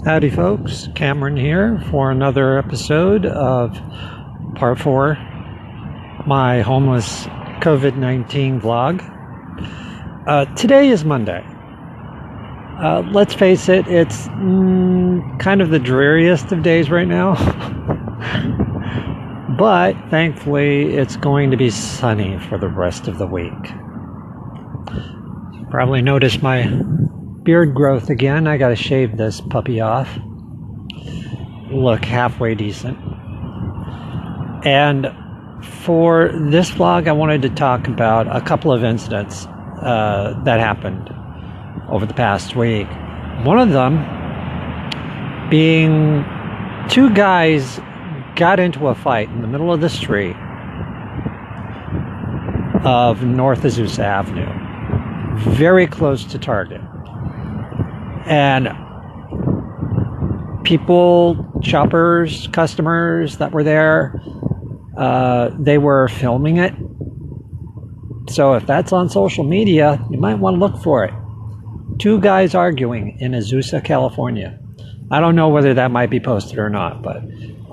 Howdy folks, Cameron here for another episode of part 4, my homeless COVID-19 vlog. Today is Monday. Let's face it, it's kind of the dreariest of days right now. But thankfully it's going to be sunny for the rest of the week. You probably noticed my beard growth again. I gotta shave this puppy off. Look halfway decent. And for this vlog, I wanted to talk about a couple of incidents that happened over the past week. One of them being two guys got into a fight in the middle of the street of North Azusa Avenue, very close to Target. And people, shoppers, customers that were there, they were filming it. So if that's on social media, you might want to look for it. Two guys arguing in Azusa, California. I don't know whether that might be posted or not, but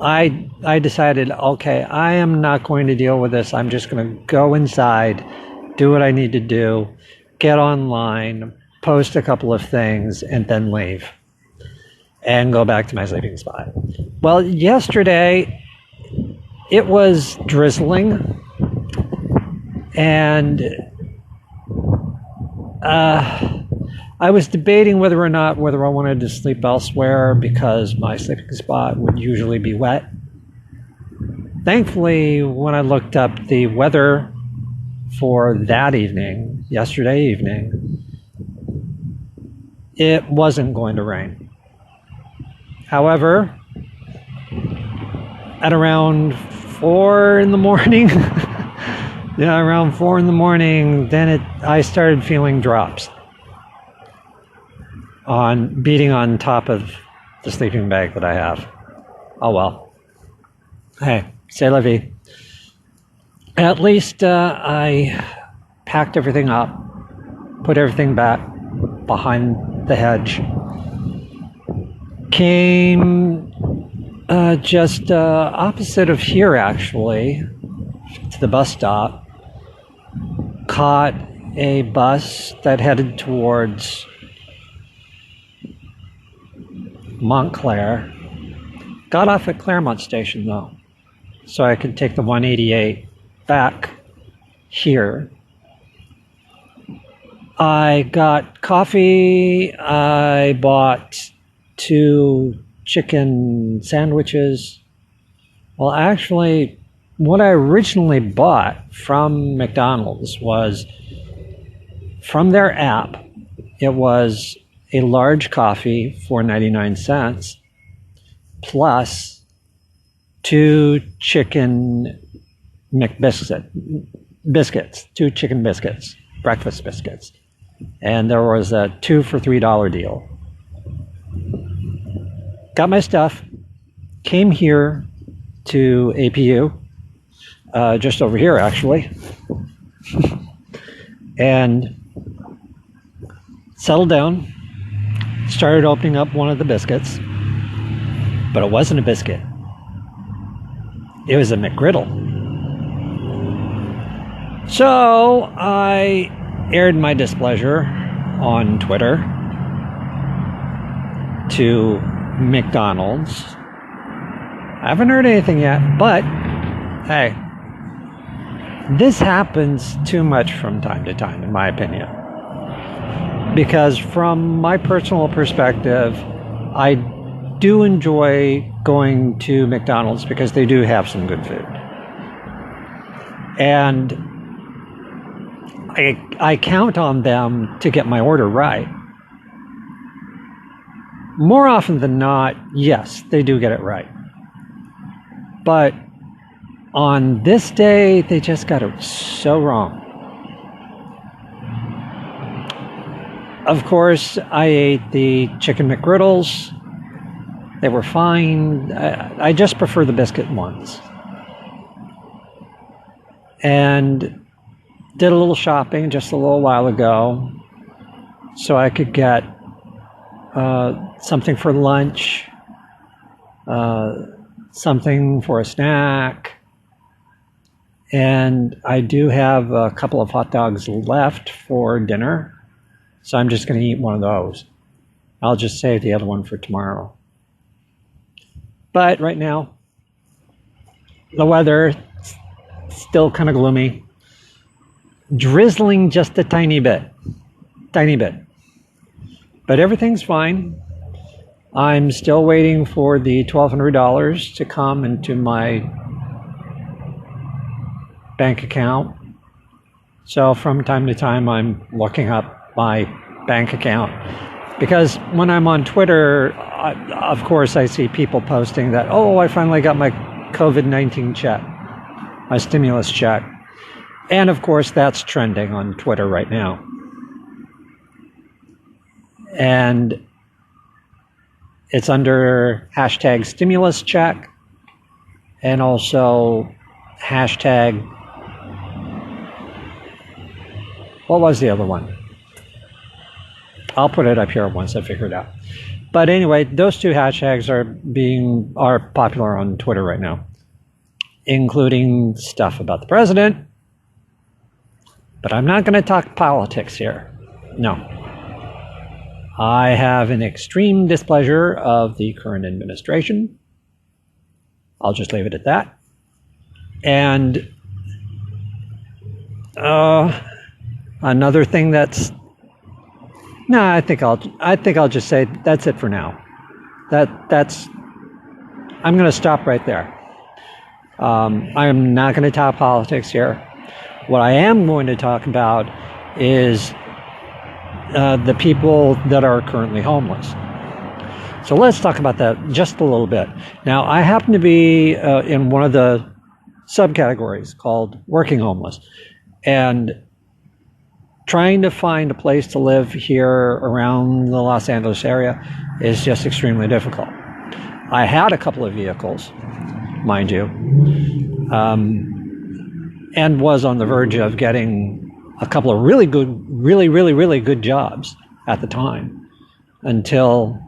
I decided, okay, I am not going to deal with this. I'm just going to go inside, do what I need to do, get online, post a couple of things, and then leave and go back to my sleeping spot. Well, yesterday it was drizzling, and I was debating whether I wanted to sleep elsewhere because my sleeping spot would usually be wet. Thankfully, when I looked up the weather for that evening, yesterday evening, it wasn't going to rain. However, at around 4 in the morning, around 4 in the morning, then I started feeling drops beating on top of the sleeping bag that I have. Oh well. Hey, c'est la vie. At least I packed everything up, put everything back behind the hedge, came just opposite of here, actually, to the bus stop, caught a bus that headed towards Montclair, got off at Claremont Station though, so I could take the 188 back here. I got coffee, I bought 2 chicken sandwiches. Well, actually, what I originally bought from McDonald's was, from their app, it was a large coffee for 99 cents, plus 2 chicken biscuits, 2 chicken biscuits, breakfast biscuits. And there was a 2 for $3 deal. Got my stuff, came here to APU, just over here actually, and settled down, started opening up one of the biscuits, but it wasn't a biscuit. It was a McGriddle. So I aired my displeasure on Twitter to McDonald's. I haven't heard anything yet, but hey, this happens too much from time to time, in my opinion. Because from my personal perspective, I do enjoy going to McDonald's because they do have some good food. And I count on them to get my order right. More often than not, yes, they do get it right. But on this day, they just got it so wrong. Of course, I ate the chicken McGriddles. They were fine. I just prefer the biscuit ones. And did a little shopping just a little while ago so I could get something for lunch, something for a snack, and I do have a couple of hot dogs left for dinner, so I'm just going to eat one of those. I'll just save the other one for tomorrow. But right now, the weather still kind of gloomy, drizzling just a tiny bit, but everything's fine. I'm still waiting for the $1,200 to come into my bank account. So from time to time, I'm looking up my bank account, because when I'm on Twitter, of course, I see people posting that, oh, I finally got my COVID-19 check, my stimulus check. And of course, that's trending on Twitter right now. And it's under hashtag stimulus check and also hashtag, what was the other one? I'll put it up here once I figure it out. But anyway, those two hashtags are popular on Twitter right now, including stuff about the president. But I'm not going to talk politics here. No. I have an extreme displeasure of the current administration. I'll just leave it at that. And another thing that's I think I'll just say that's it for now. That's I'm going to stop right there. I'm not going to talk politics here. What I am going to talk about is the people that are currently homeless. So let's talk about that just a little bit. Now, I happen to be in one of the subcategories called working homeless, and trying to find a place to live here around the Los Angeles area is just extremely difficult. I had a couple of vehicles, mind you, and was on the verge of getting a couple of really good jobs at the time, until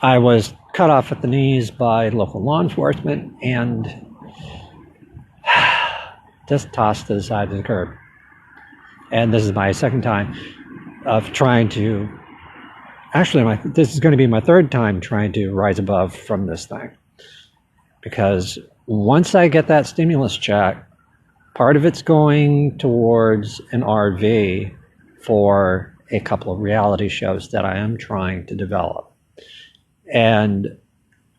I was cut off at the knees by local law enforcement and just tossed to the side of the curb. And this is my second time of trying to, this is going to be my third time trying to rise above from this thing. Because once I get that stimulus check, part of it's going towards an RV for a couple of reality shows that I am trying to develop. And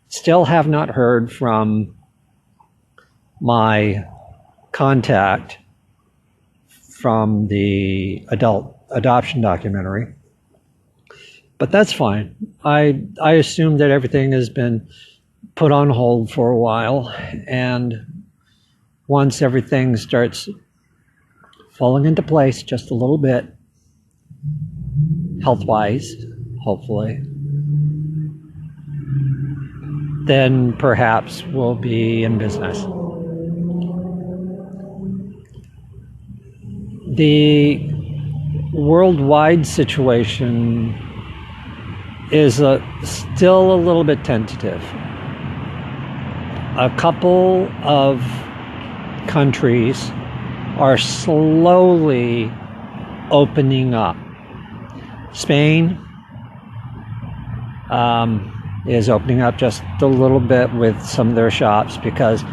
still have not heard from my contact from the adult adoption documentary. But that's fine. I assume that everything has been put on hold for a while, and once everything starts falling into place just a little bit, health-wise, hopefully, then perhaps we'll be in business. The worldwide situation is still a little bit tentative. A couple of countries are slowly opening up. Spain is opening up just a little bit with some of their shops, because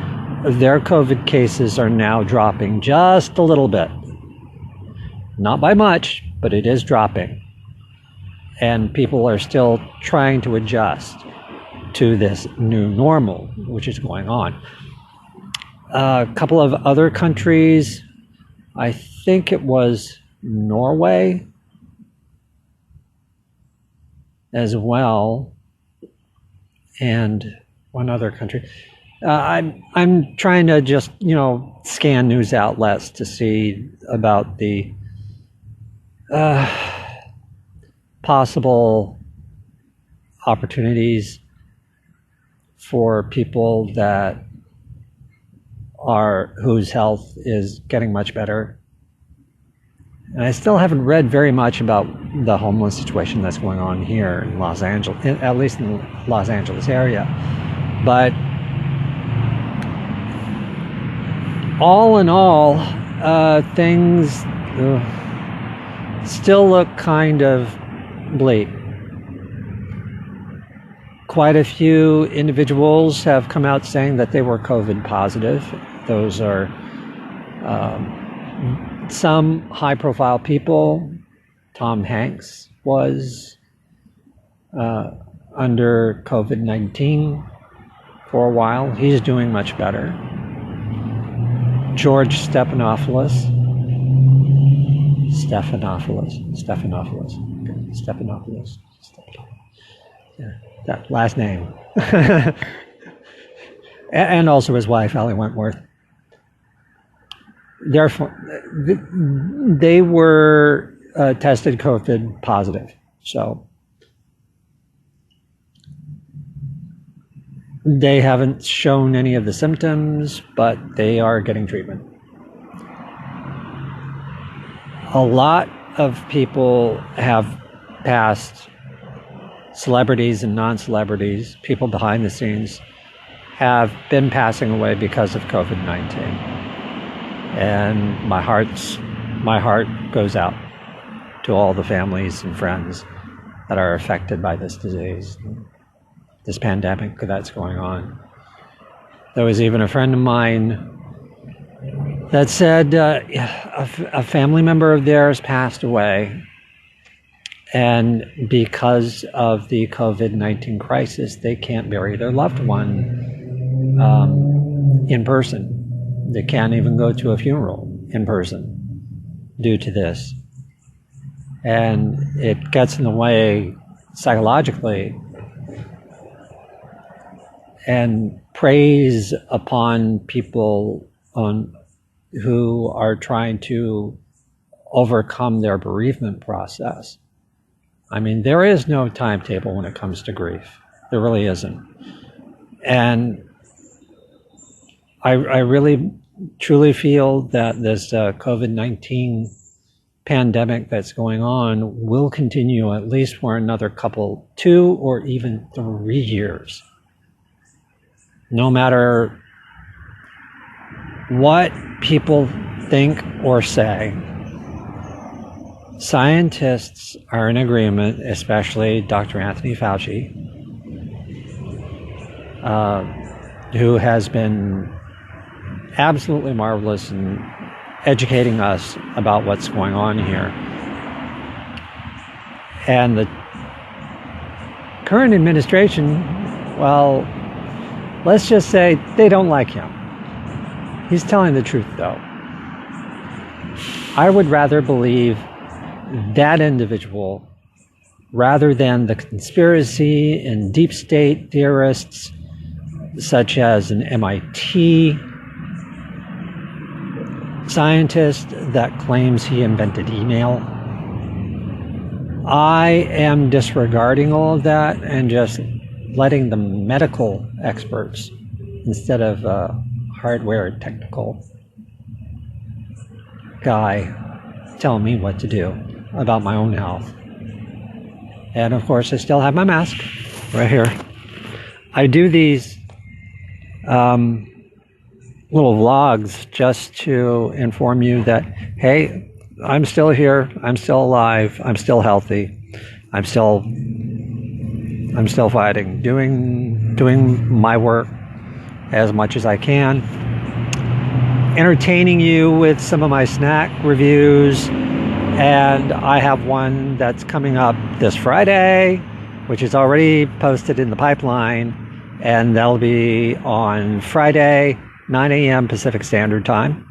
their COVID cases are now dropping just a little bit. Not by much, but it is dropping. And people are still trying to adjust to this new normal, which is going on. A couple of other countries, I think it was Norway as well, and one other country. I'm trying to just, scan news outlets to see about the possible opportunities for people whose health is getting much better, And I still haven't read very much about the homeless situation that's going on here in Los Angeles, at least in the Los Angeles area. But all in all, things still look kind of bleak. Quite a few individuals have come out saying that they were COVID positive. Those are some high-profile people. Tom Hanks was under COVID-19 for a while. He's doing much better. George Stephanopoulos. Yeah, that last name. And also his wife, Allie Wentworth. Therefore, they were tested COVID positive. So they haven't shown any of the symptoms, but they are getting treatment. A lot of people have passed, celebrities and non-celebrities, people behind the scenes, have been passing away because of COVID-19. And my heart goes out to all the families and friends that are affected by this disease, this pandemic that's going on. There was even a friend of mine that said a family member of theirs passed away, and because of the COVID-19 crisis, they can't bury their loved one in person. They can't even go to a funeral in person due to this. And it gets in the way psychologically and preys upon people who are trying to overcome their bereavement process. I mean, there is no timetable when it comes to grief. There really isn't. And I really, truly feel that this COVID-19 pandemic that's going on will continue at least for another 2 or even 3 years. No matter what people think or say, scientists are in agreement, especially Dr. Anthony Fauci, who has been absolutely marvelous in educating us about what's going on here. And the current administration, well, let's just say they don't like him. He's telling the truth, though. I would rather believe that individual rather than the conspiracy and deep state theorists such as an MIT scientist that claims he invented email. I am disregarding all of that and just letting the medical experts, instead of a hardware technical guy, tell me what to do about my own health. And of course, I still have my mask right here. I do these little vlogs just to inform you that, hey, I'm still here, I'm still alive, I'm still healthy, I'm still fighting, doing my work as much as I can, entertaining you with some of my snack reviews. And I have one that's coming up this Friday, which is already posted in the pipeline, and that'll be on Friday, 9 a.m. Pacific Standard Time.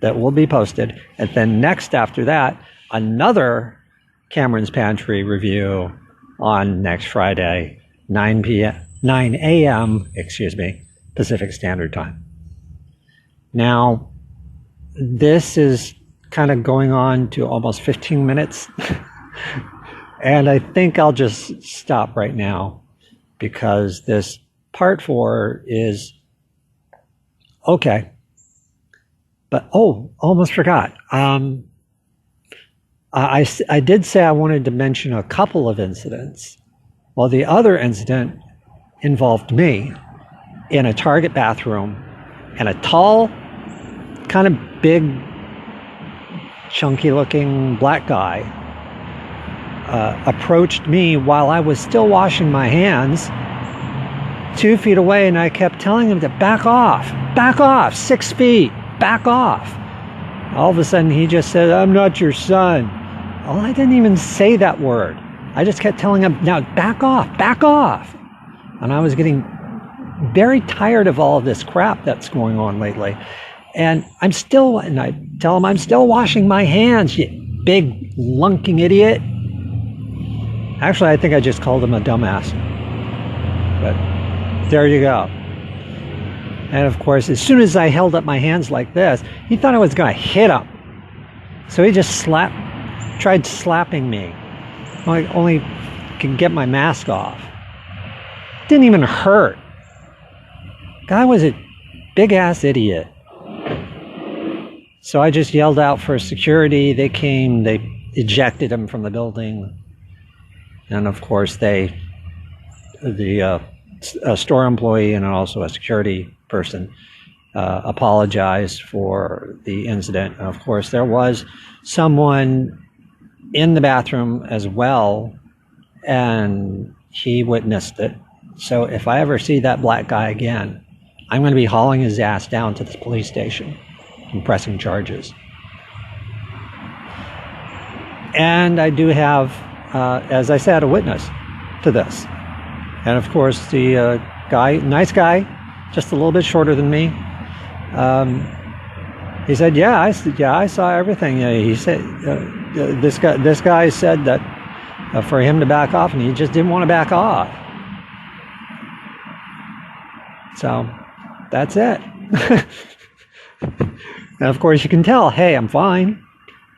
That will be posted. And then next after that, another Cameron's Pantry review on next Friday, 9 a.m. Pacific Standard Time. Now, this is kind of going on to almost 15 minutes. And I think I'll just stop right now because this part 4 is okay. But, almost forgot. I did say I wanted to mention a couple of incidents. Well, the other incident involved me in a Target bathroom, and a tall, kind of big, chunky looking black guy approached me while I was still washing my hands 2 feet away, and I kept telling him to back off, 6 feet, back off. All of a sudden he just said, "I'm not your son." Well, I didn't even say that word. I just kept telling him, "Now back off. And I was getting very tired of all of this crap that's going on lately. And I tell him, "I'm still washing my hands, you big lunking idiot." Actually, I think I just called him a dumbass. But there you go. And of course, as soon as I held up my hands like this, he thought I was going to hit him. So he just tried slapping me. I only could get my mask off. Didn't even hurt. Guy was a big-ass idiot. So I just yelled out for security. They came, they ejected him from the building. And of course, a store employee and also a security person apologized for the incident. And of course, there was someone in the bathroom as well, and he witnessed it. So if I ever see that black guy again, I'm going to be hauling his ass down to the police station and pressing charges. And I do have, as I said, a witness to this. And of course, the guy, nice guy, just a little bit shorter than me, he said, "Yeah, I saw everything." He said, "This guy said that for him to back off, and he just didn't want to back off." So that's it. And of course, you can tell, hey, I'm fine,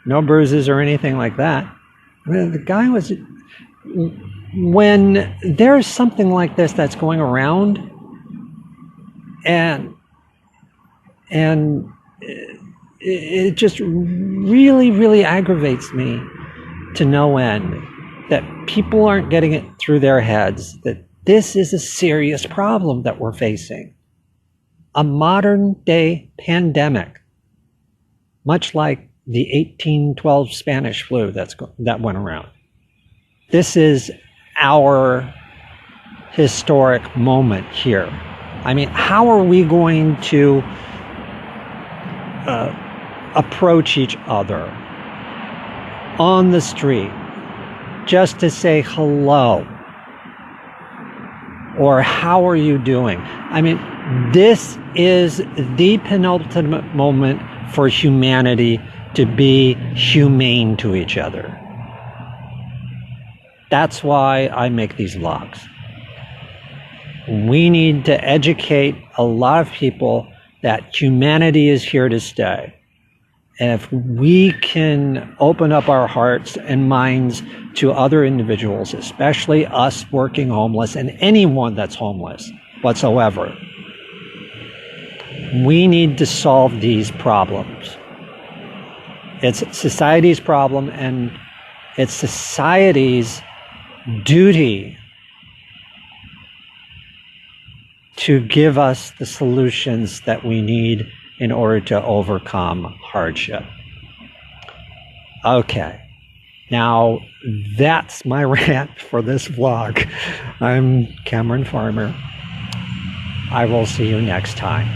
no bruises or anything like that. I mean, the guy was. When there's something like this that's going around, and it just really, really aggravates me to no end that people aren't getting it through their heads that this is a serious problem that we're facing. A modern day pandemic, much like the 1812 Spanish flu that went around. This is our historic moment here. I mean, how are we going to approach each other on the street just to say hello? Or how are you doing? I mean, this is the penultimate moment for humanity to be humane to each other. That's why I make these vlogs. We need to educate a lot of people that humanity is here to stay. And if we can open up our hearts and minds to other individuals, especially us working homeless and anyone that's homeless whatsoever, we need to solve these problems. It's society's problem, and it's society's duty to give us the solutions that we need in order to overcome hardship. Okay, now that's my rant for this vlog. I'm Cameron Farmer. I will see you next time.